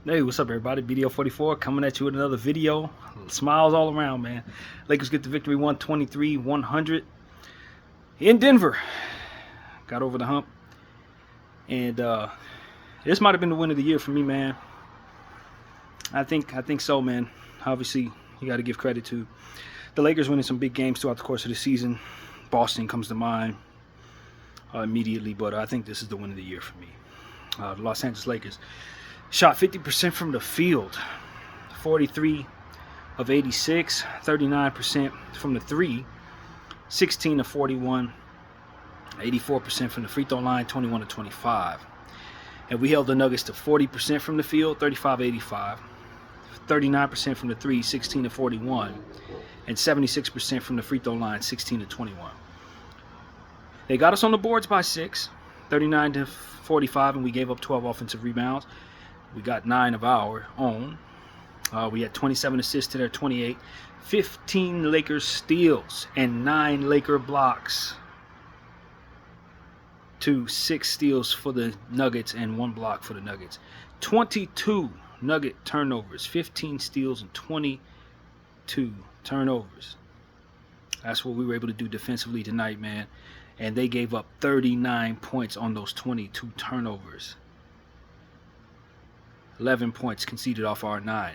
Hey, what's up, everybody? BDO44 coming at you with another video. Smiles all around, man. Lakers get the victory 123-100 in Denver. Got over the hump. And this might have been the win of the year for me, man. I think so, man. Obviously, you got to give credit to the Lakers winning some big games throughout the course of the season. Boston comes to mind immediately, but I think this is the win of the year for me. The Los Angeles Lakers shot 50% from the field, 43 of 86, 39% from the three, 16 of 41, 84% from the free throw line, 21 of 25. And we held the Nuggets to 40% from the field, 35 of 85, 39% from the three, 16 of 41, and 76% from the free throw line, 16 of 21. They got us on the boards by 6, 39 to 45, and we gave up 12 offensive rebounds. We got 9 of our own. We had 27 assists to their 28. 15 Lakers steals and 9 Laker blocks to 6 steals for the Nuggets and 1 block for the Nuggets. 22 Nugget turnovers, 15 steals and 22 turnovers. That's what we were able to do defensively tonight, man. And they gave up 39 points on those 22 turnovers. 11 points conceded off our 9.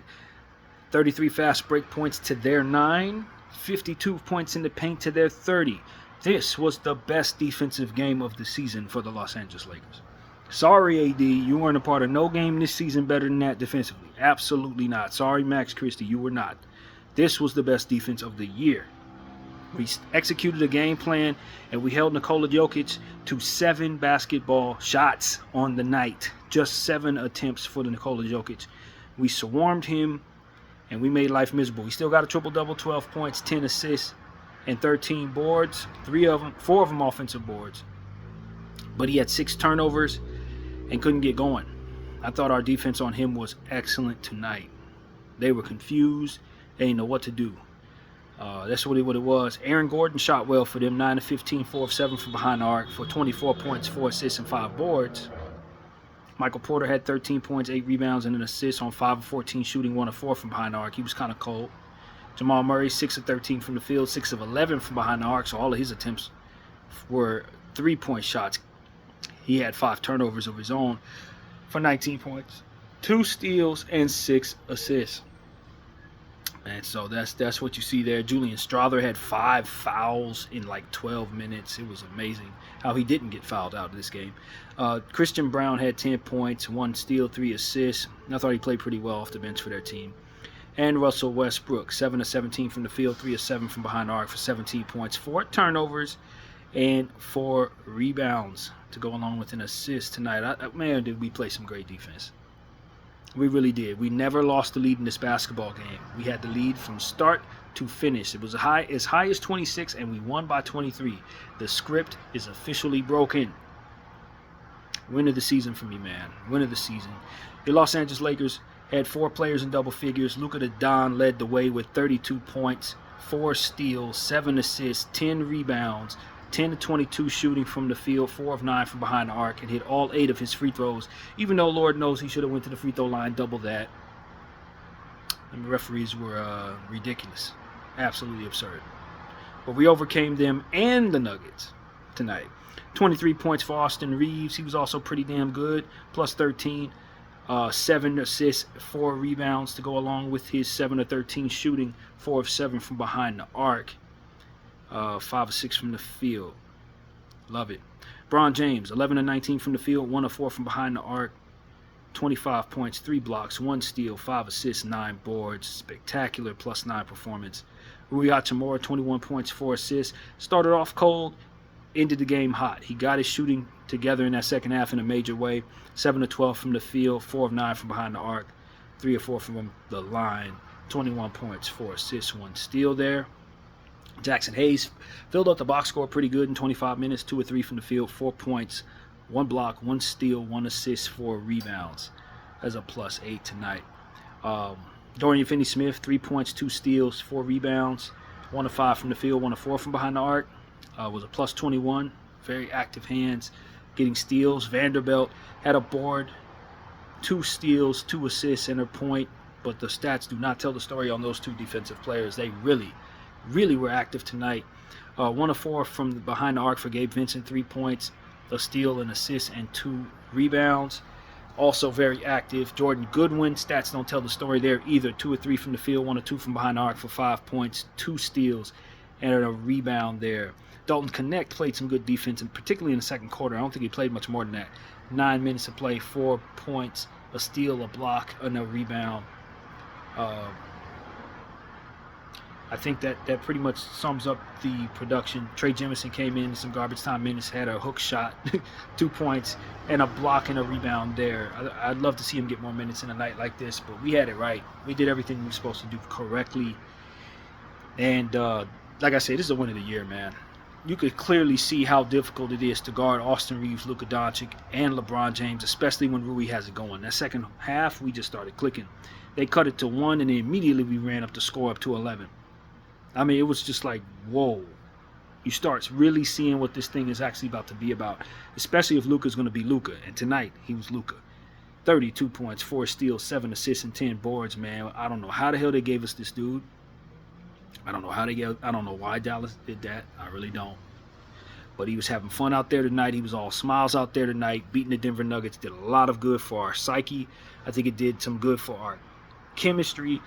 33 fast break points to their 9. 52 points in the paint to their 30. This was the best defensive game of the season for the Los Angeles Lakers. Sorry, AD, you weren't a part of no game this season better than that defensively. Absolutely not. Sorry, Max Christie, you were not. This was the best defense of the year. We executed a game plan, and we held Nikola Jokic to 7 basketball shots on the night. Just 7 attempts for the Nikola Jokic. We swarmed him, and we made life miserable. He still got a triple-double, 12 points, 10 assists, and 13 boards. 4 of them offensive boards. But he had 6 turnovers and couldn't get going. I thought our defense on him was excellent tonight. They were confused. They didn't know what to do. That's what it was. Aaron Gordon shot well for them, 9 of 15, 4 of 7 from behind the arc for 24 points, 4 assists, and 5 boards. Michael Porter had 13 points, 8 rebounds, and an assist on 5 of 14 shooting, 1 of 4 from behind the arc. He was kind of cold. Jamal Murray, 6 of 13 from the field, 6 of 11 from behind the arc, so all of his attempts were 3-point shots. He had 5 turnovers of his own for 19 points, 2 steals, and 6 assists. And so that's what you see there. Julian Strawther had 5 fouls in like 12 minutes. It was amazing how he didn't get fouled out of this game. Christian Braun had 10 points, 1 steal, 3 assists. I thought he played pretty well off the bench for their team. And Russell Westbrook, 7 of 17 from the field, 3 of 7 from behind the arc for 17 points, 4 turnovers, and 4 rebounds to go along with an assist tonight. Man, did we play some great defense. We really did. We never lost the lead in this basketball game. We had the lead from start to finish. It was as high as 26, and we won by 23. The script is officially broken. Win of the season for me, man. Win of the season. The Los Angeles Lakers had 4 players in double figures. Luka Doncic led the way with 32 points, 4 steals, 7 assists, 10 rebounds, 10 to 22 shooting from the field, 4 of 9 from behind the arc, and hit all 8 of his free throws, even though Lord knows he should have went to the free throw line double that. And the referees were ridiculous. Absolutely absurd. But we overcame them and the Nuggets tonight. 23 points for Austin Reeves. He was also pretty damn good, plus 13. 7 assists, 4 rebounds to go along with his 7 of 13 shooting, 4 of 7 from behind the arc. 5 of 6 from the field. Love it. Bron James, 11 of 19 from the field, 1 of 4 from behind the arc. 25 points, 3 blocks, 1 steal, 5 assists, 9 boards. Spectacular plus 9 performance. Rui Hachimura, 21 points, 4 assists. Started off cold, ended the game hot. He got his shooting together in that second half in a major way. 7 of 12 from the field, 4 of 9 from behind the arc, 3 of 4 from the line. 21 points, 4 assists, 1 steal there. Jackson Hayes filled up the box score pretty good in 25 minutes, 2 of 3 from the field, 4 points, 1 block, 1 steal, 1 assist, 4 rebounds. That's a plus 8 tonight. Dorian Finney-Smith, 3 points, 2 steals, 4 rebounds, 1 of 5 from the field, 1 of 4 from behind the arc. Was a plus 21. Very active hands, getting steals. Vanderbilt had a board 2 steals, 2 assists, and a point. But the stats do not tell the story on those 2 defensive players. They really were active tonight. 1 of 4 from behind the arc for Gabe Vincent, 3 points, a steal, an assist, and 2 rebounds. Also very active. Jordan Goodwin, stats don't tell the story there either. 2 or 3 from the field, 1 or 2 from behind the arc for 5 points, 2 steals, and a rebound there. Dalton Connect played some good defense, and particularly in the second quarter. I don't think he played much more than that. 9 minutes of play, 4 points, a steal, a block, and a rebound. I think that pretty much sums up the production. Trey Jemison came in some garbage time minutes, had a hook shot, 2 points, and a block and a rebound there. I'd love to see him get more minutes in a night like this, but we had it right. We did everything we were supposed to do correctly. And like I said, this is a win of the year, man. You could clearly see how difficult it is to guard Austin Reeves, Luka Doncic, and LeBron James, especially when Rui has it going. That second half, we just started clicking. They cut it to 1, and then immediately we ran up the score up to 11. I mean, it was just like, whoa. You start really seeing what this thing is actually about to be about, especially if Luka's going to be Luka. And tonight, he was Luka. 32 points, 4 steals, 7 assists, and 10 boards, man. I don't know how the hell they gave us this dude. I don't know why Dallas did that. I really don't. But he was having fun out there tonight. He was all smiles out there tonight. Beating the Denver Nuggets did a lot of good for our psyche. I think it did some good for our chemistry.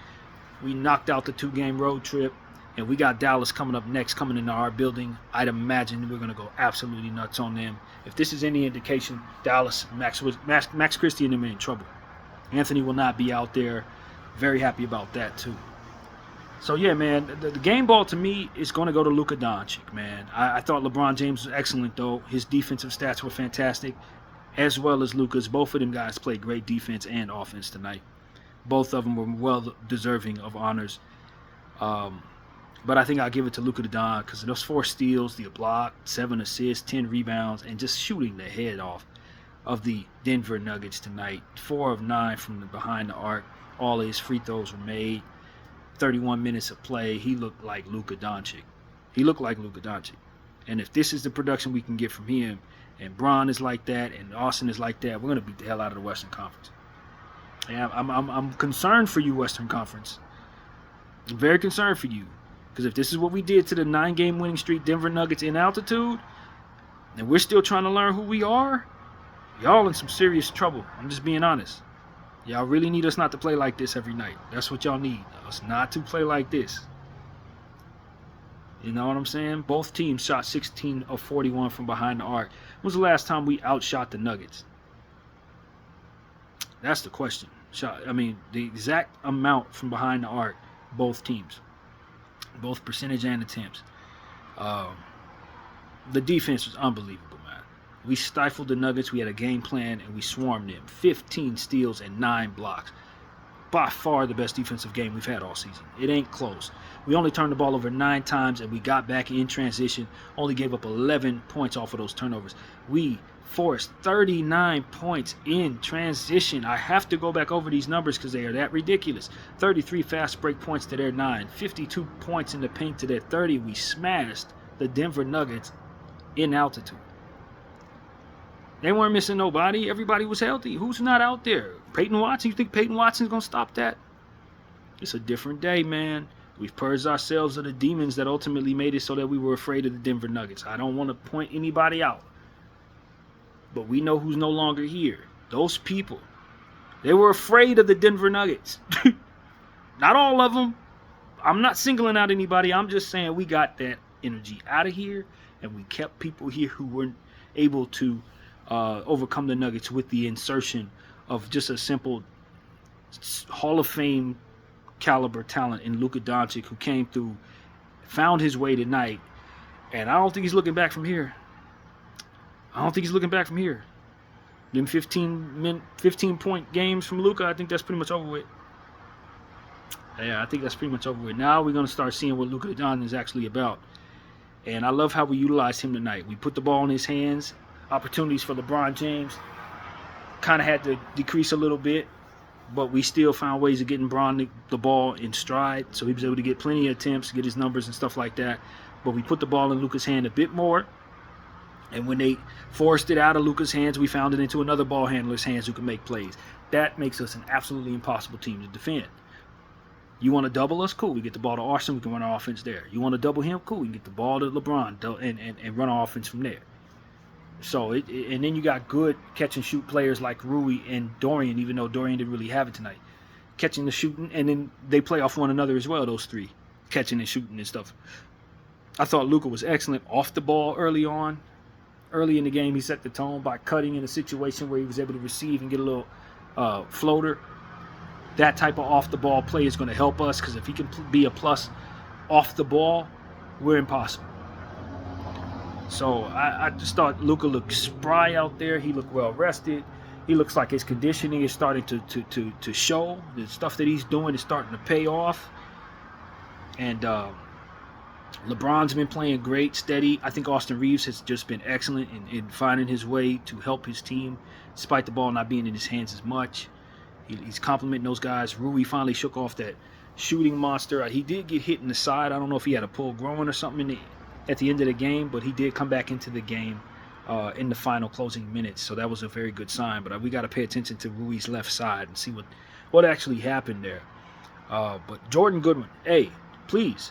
We knocked out the 2-game road trip. And we got Dallas coming up next, coming into our building. I'd imagine we're going to go absolutely nuts on them. If this is any indication, Dallas, Max Christie and them are in trouble. Anthony will not be out there. Very happy about that, too. So, yeah, man, the game ball to me is going to go to Luka Doncic, man. I thought LeBron James was excellent, though. His defensive stats were fantastic, as well as Luka's. Both of them guys played great defense and offense tonight. Both of them were well deserving of honors. But I think I'll give it to Luka Doncic because those 4 steals, the block, 7 assists, 10 rebounds, and just shooting the head off of the Denver Nuggets tonight. 4 of 9 from behind the arc. All his free throws were made. 31 minutes of play. He looked like Luka Doncic. And if this is the production we can get from him, and Bron is like that, and Austin is like that, we're going to beat the hell out of the Western Conference. And I'm concerned for you, Western Conference. I'm very concerned for you. Because if this is what we did to the 9-game winning streak Denver Nuggets in altitude, and we're still trying to learn who we are, y'all in some serious trouble. I'm just being honest. Y'all really need us not to play like this every night. That's what y'all need. Us not to play like this. You know what I'm saying? Both teams shot 16 of 41 from behind the arc. When was the last time we outshot the Nuggets? That's the question. The exact amount from behind the arc, both teams. Both percentage and attempts. The defense was unbelievable, man. We stifled the Nuggets. We had a game plan, and we swarmed them. 15 steals and 9 blocks. By far the best defensive game we've had all season. It ain't close. We only turned the ball over 9 times, and we got back in transition. Only gave up 11 points off of those turnovers. We forced 39 points in transition. I have to go back over these numbers because they are that ridiculous. 33 fast break points to their 9. 52 points in the paint to their 30. We smashed the Denver Nuggets in altitude. They weren't missing nobody. Everybody was healthy. Who's not out there? Peyton Watson? You think Peyton Watson's going to stop that? It's a different day, man. We've purged ourselves of the demons that ultimately made it so that we were afraid of the Denver Nuggets. I don't want to point anybody out. But we know who's no longer here. Those people. They were afraid of the Denver Nuggets. Not all of them. I'm not singling out anybody. I'm just saying we got that energy out of here. And we kept people here who weren't able to overcome the Nuggets with the insertion of just a simple Hall of Fame caliber talent in Luka Doncic, who came through, found his way tonight. And I don't think he's looking back from here. Them 15-point games from Luka, I think that's pretty much over with. Yeah, I think that's pretty much over with. Now we're going to start seeing what Luka Doncic is actually about. And I love how we utilized him tonight. We put the ball in his hands. Opportunities for LeBron James kind of had to decrease a little bit, but we still found ways of getting Bron the ball in stride. So he was able to get plenty of attempts, get his numbers and stuff like that. But we put the ball in Luka's hand a bit more. And when they forced it out of Luka's hands, we found it into another ball handler's hands who can make plays. That makes us an absolutely impossible team to defend. You want to double us? Cool. We get the ball to Arson. We can run our offense there. You want to double him? Cool. We can get the ball to LeBron and run our offense from there. So and then you got good catch and shoot players like Rui and Dorian, even though Dorian didn't really have it tonight. Catching the shooting, and then they play off one another as well, those three. Catching and shooting and stuff. I thought Luka was excellent off the ball early on. Early in the game, he set the tone by cutting in a situation where he was able to receive and get a little floater. That type of off-the-ball play is going to help us, because if he can be a plus off the ball, we're impossible. So I just thought Luka looked spry out there. He looked well-rested. He looks like his conditioning is starting to show. The stuff that he's doing is starting to pay off. And LeBron's been playing great, steady. I think Austin Reeves has just been excellent in finding his way to help his team, despite the ball not being in his hands as much. He's complimenting those guys. Rui finally shook off that shooting monster. He did get hit in the side. I don't know if he had a pull growing or something at the end of the game, but he did come back into the game in the final closing minutes. So that was a very good sign. But we got to pay attention to Rui's left side and see what actually happened there. But Jordan Goodwin, hey, please,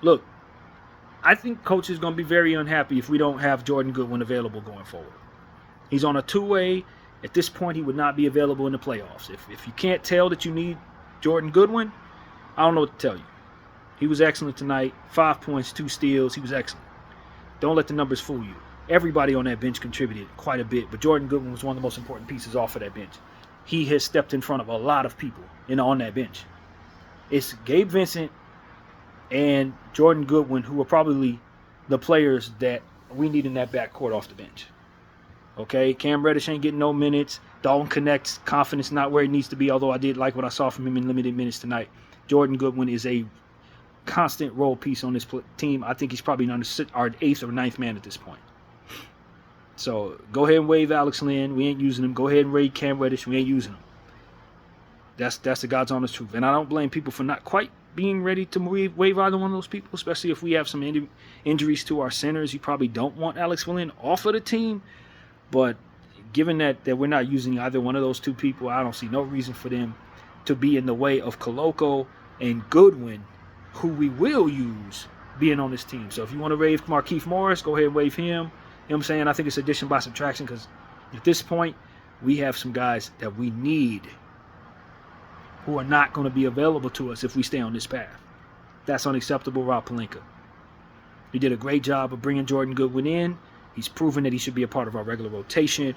look, I think coach is going to be very unhappy if we don't have Jordan Goodwin available going forward. He's on a two-way. At this point, he would not be available in the playoffs. If you can't tell that you need Jordan Goodwin, I don't know what to tell you. He was excellent tonight. 5 points, 2 steals. He was excellent. Don't let the numbers fool you. Everybody on that bench contributed quite a bit, but Jordan Goodwin was one of the most important pieces off of that bench. He has stepped in front of a lot of people on that bench. It's Gabe Vincent and Jordan Goodwin who are probably the players that we need in that backcourt off the bench. Okay, Cam Reddish ain't getting no minutes. Dalton Connect's confidence not where it needs to be, although I did like what I saw from him in limited minutes tonight. Jordan Goodwin is a constant role piece on this team. I think he's probably our 8th or 9th man at this point. So go ahead and waive Alex Len. We ain't using him. Go ahead and raid Cam Reddish. We ain't using him. That's the God's honest truth. And I don't blame people for not quite being ready to waive either one of those people, especially if we have some injuries to our centers. You probably don't want Alex Len off of the team. But given that we're not using either one of those two people, I don't see no reason for them to be in the way of Koloko and Goodwin, who we will use, being on this team. So if you want to waive Markieff Morris, go ahead and waive him. You know what I'm saying? I think it's addition by subtraction, because at this point, we have some guys that we need who are not going to be available to us if we stay on this path. That's unacceptable, Rob Pelinka. He did a great job of bringing Jordan Goodwin in. He's proven that he should be a part of our regular rotation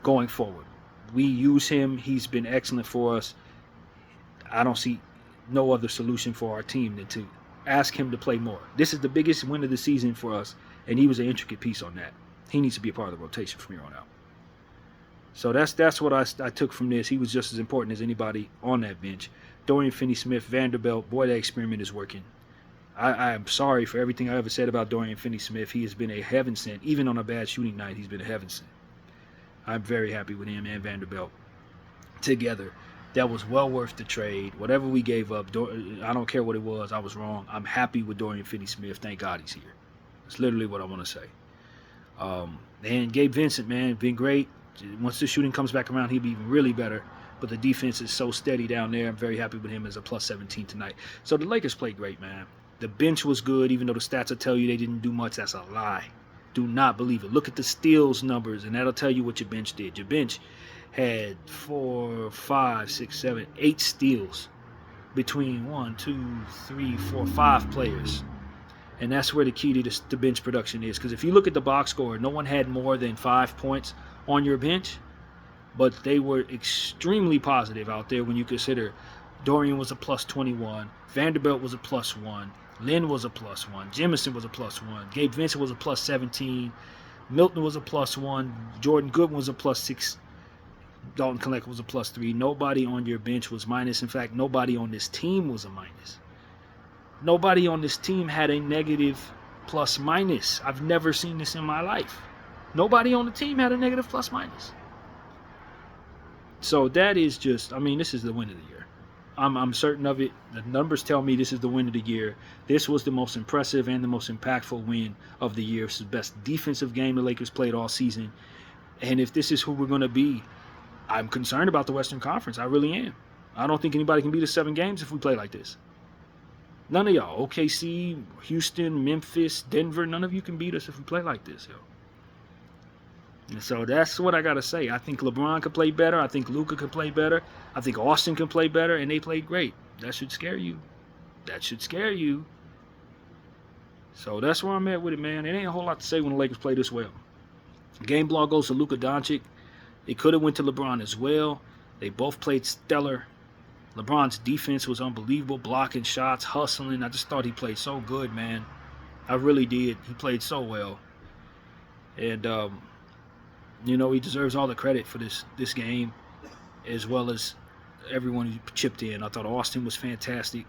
going forward. We use him. He's been excellent for us. I don't see no other solution for our team than to ask him to play more. This is the biggest win of the season for us, and he was an intricate piece on that. He needs to be a part of the rotation from here on out. So that's what I took from this. He was just as important as anybody on that bench. Dorian Finney-Smith, Vanderbilt, boy, that experiment is working. I am sorry for everything I ever said about Dorian Finney-Smith. He has been a heaven sent. Even on a bad shooting night, he's been a heaven sent. I'm very happy with him and Vanderbilt together. That was well worth the trade. Whatever we gave up, I don't care what it was. I was wrong. I'm happy with Dorian Finney-Smith. Thank God he's here. That's literally what I want to say. And Gabe Vincent, man, been great. Once the shooting comes back around, he'll be even really better. But the defense is so steady down there. I'm very happy with him as a plus 17 tonight. So the Lakers played great, man. The bench was good, even though the stats will tell you they didn't do much. That's a lie. Do not believe it. Look at the steals numbers, and that'll tell you what your bench did. Your bench had 4, 5, 6, 7, 8 steals between 1, 2, 3, 4, 5 players. And that's where the key to the bench production is. Because if you look at the box score, no one had more than 5 points on your bench, but they were extremely positive out there when you consider Dorian was a plus 21, Vanderbilt was a plus 1, Lynn was a plus 1, Jemison was a plus 1, Gabe Vincent was a plus 17, Milton was a plus 1, Jordan Goodwin was a plus 6, Dalton Connect was a plus 3. Nobody on your bench was minus. In fact, nobody on this team was a minus. Nobody on this team had a negative plus minus. I've never seen this in my life. Nobody on the team had a negative plus minus. So that is just, this is the win of the year. I'm certain of it. The numbers tell me this is the win of the year. This was the most impressive and the most impactful win of the year. It's the best defensive game the Lakers played all season. And if this is who we're going to be I'm concerned about the Western Conference. I really am. I don't think anybody can beat us 7 games if we play like this. None of y'all, OKC, Houston, Memphis, Denver, none of you can beat us if we play like this, yo. And so that's what I got to say. I think LeBron could play better. I think Luka could play better. I think Austin can play better, and they played great. That should scare you. That should scare you. So that's where I'm at with it, man. It ain't a whole lot to say when the Lakers play this well. Game ball goes to Luka Doncic. It could have went to LeBron as well. They both played stellar. LeBron's defense was unbelievable, blocking shots, hustling. I just thought he played so good, man. I really did. He played so well. And, he deserves all the credit for this game, as well as everyone who chipped in. I thought Austin was fantastic.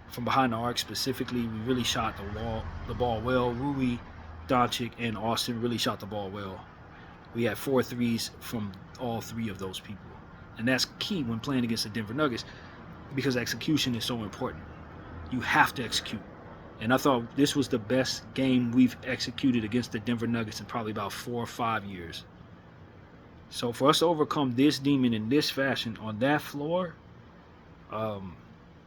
From behind the arc specifically, we really shot the ball well. Rui, Doncic, and Austin really shot the ball well. We had 4 threes from all 3 of those people. And that's key when playing against the Denver Nuggets, because execution is so important. You have to execute. And I thought this was the best game we've executed against the Denver Nuggets in probably about 4 or 5 years. So for us to overcome this demon in this fashion on that floor,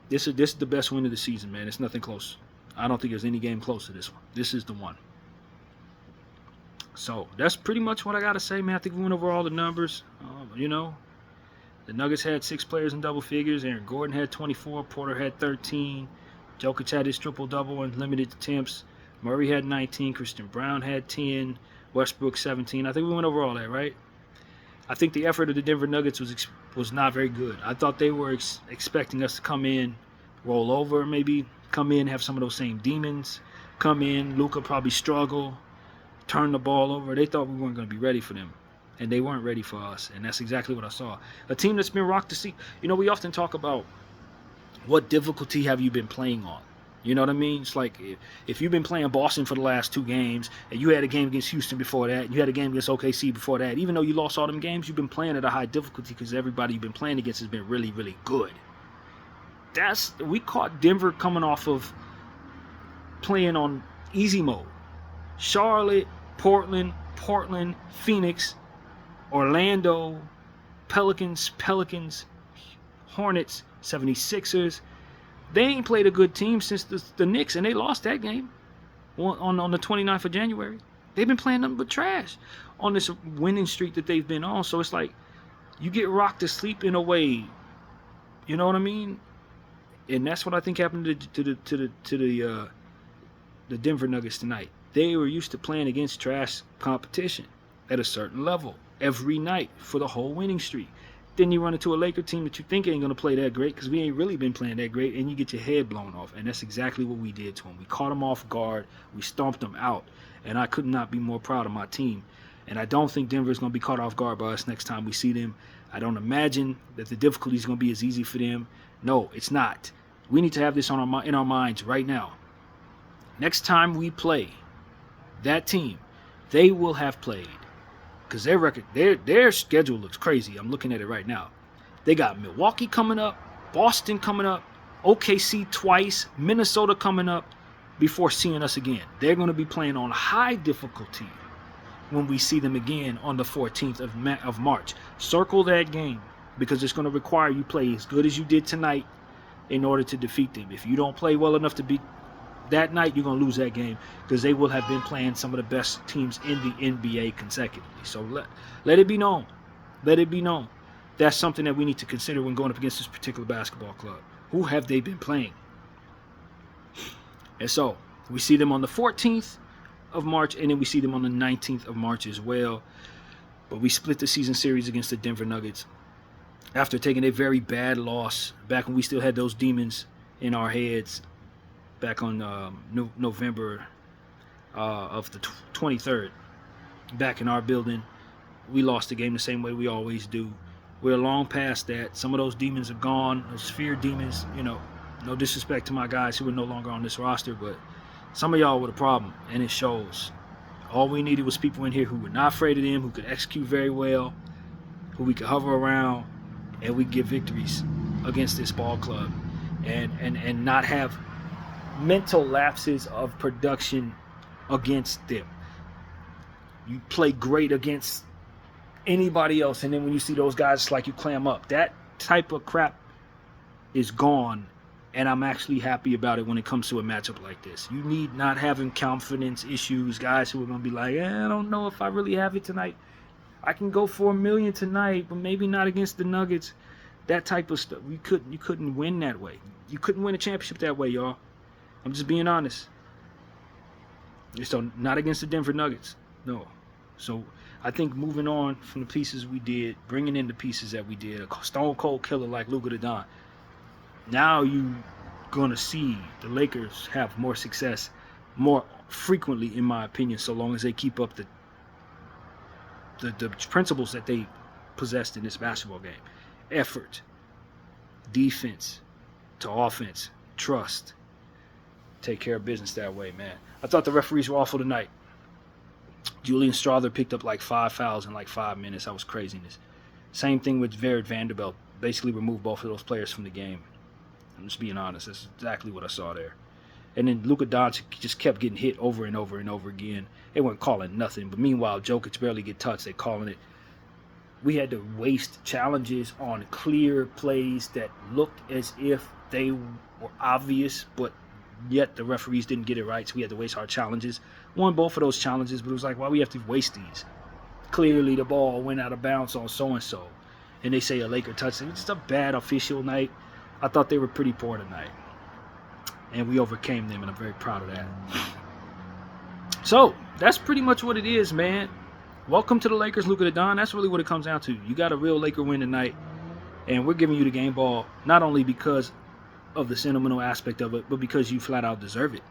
this is the best win of the season, man. It's nothing close. I don't think there's any game close to this one. This is the one. So that's pretty much what I got to say, man. I think we went over all the numbers. The Nuggets had 6 players in double figures. Aaron Gordon had 24. Porter had 13. Jokic had his triple-double and limited attempts. Murray had 19. Christian Brown had 10. Westbrook 17. I think we went over all that, right? I think the effort of the Denver Nuggets was not very good. I thought they were expecting us to come in, roll over, maybe come in, have some of those same demons, come in, Luka probably struggle, turn the ball over. They thought we weren't going to be ready for them, and they weren't ready for us, and that's exactly what I saw. A team that's been rocked to sleep. We often talk about what difficulty have you been playing on. You know what I mean? It's like if you've been playing Boston for the last 2 games, and you had a game against Houston before that, and you had a game against OKC before that, even though you lost all them games, you've been playing at a high difficulty because everybody you've been playing against has been really, really good. We caught Denver coming off of playing on easy mode. Charlotte, Portland, Phoenix, Orlando, Pelicans, Hornets, 76ers. They ain't played a good team since the Knicks, and they lost that game on the 29th of January. They've been playing nothing but trash on this winning streak that they've been on. So it's like you get rocked to sleep in a way. You know what I mean? And that's what I think happened to the Denver Nuggets tonight. They were used to playing against trash competition at a certain level every night for the whole winning streak. Then you run into a Laker team that you think ain't going to play that great because we ain't really been playing that great, and you get your head blown off. And that's exactly what we did to them. We caught them off guard. We stomped them out. And I could not be more proud of my team. And I don't think Denver is going to be caught off guard by us next time we see them. I don't imagine that the difficulty is going to be as easy for them. No, it's not. We need to have this in our minds right now. Next time we play that team, they will have played. Because their schedule looks crazy. I'm looking at it right now. They got Milwaukee coming up, Boston coming up, OKC twice, Minnesota coming up before seeing us again. They're going to be playing on high difficulty when we see them again on the 14th of March. Circle that game because it's going to require you play as good as you did tonight in order to defeat them. If you don't play well enough to beat that night, you're going to lose that game because they will have been playing some of the best teams in the NBA consecutively. So let it be known. Let it be known. That's something that we need to consider when going up against this particular basketball club. Who have they been playing? And so we see them on the 14th of March, and then we see them on the 19th of March as well. But we split the season series against the Denver Nuggets after taking a very bad loss back when we still had those demons in our heads. Back on November of the 23rd, back in our building, we lost the game the same way we always do. We're long past that. Some of those demons are gone. Those fear demons, no disrespect to my guys who are no longer on this roster, but some of y'all were the problem, and it shows. All we needed was people in here who were not afraid of them, who could execute very well, who we could hover around, and we get victories against this ball club, and not have mental lapses of production against them. You play great against anybody else. And then when you see those guys, it's like you clam up. That type of crap is gone, and I'm actually happy about it when it comes to a matchup like this. You need not having confidence issues, guys who are going to be like, I don't know if I really have it tonight. I can go for $1 million tonight, but maybe not against the Nuggets. That type of stuff. You couldn't win that way. You couldn't win a championship that way, y'all. I'm just being honest. So not against the Denver Nuggets. No. So I think moving on from the pieces we did, bringing in the pieces that we did, a stone cold killer like Luka Doncic. Now you gonna see the Lakers have more success more frequently, in my opinion, so long as they keep up the principles that they possessed in this basketball game. Effort, defense to offense, trust. Take care of business that way, man. I thought the referees were awful tonight. Julian Strother picked up like 5 fouls in like 5 minutes. That was craziness. Same thing with Jared Vanderbilt. Basically removed both of those players from the game. I'm just being honest. That's exactly what I saw there. And then Luka Doncic just kept getting hit over and over and over again. They weren't calling nothing. But meanwhile, Jokic barely get touched. They calling it. We had to waste challenges on clear plays that looked as if they were obvious, but yet the referees didn't get it right. So we had to waste our challenges. Won both of those challenges, but it was like, why we have to waste these? Clearly the ball went out of bounds on so-and-so. And they say a Laker touchdown. It's just a bad official night. I thought they were pretty poor tonight. And we overcame them, and I'm very proud of that. So, that's pretty much what it is, man. Welcome to the Lakers, Luka Doncic. That's really what it comes down to. You got a real Laker win tonight, and we're giving you the game ball not only because of the sentimental aspect of it, but because you flat out deserve it.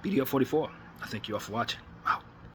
BDF 44, I thank you all for watching.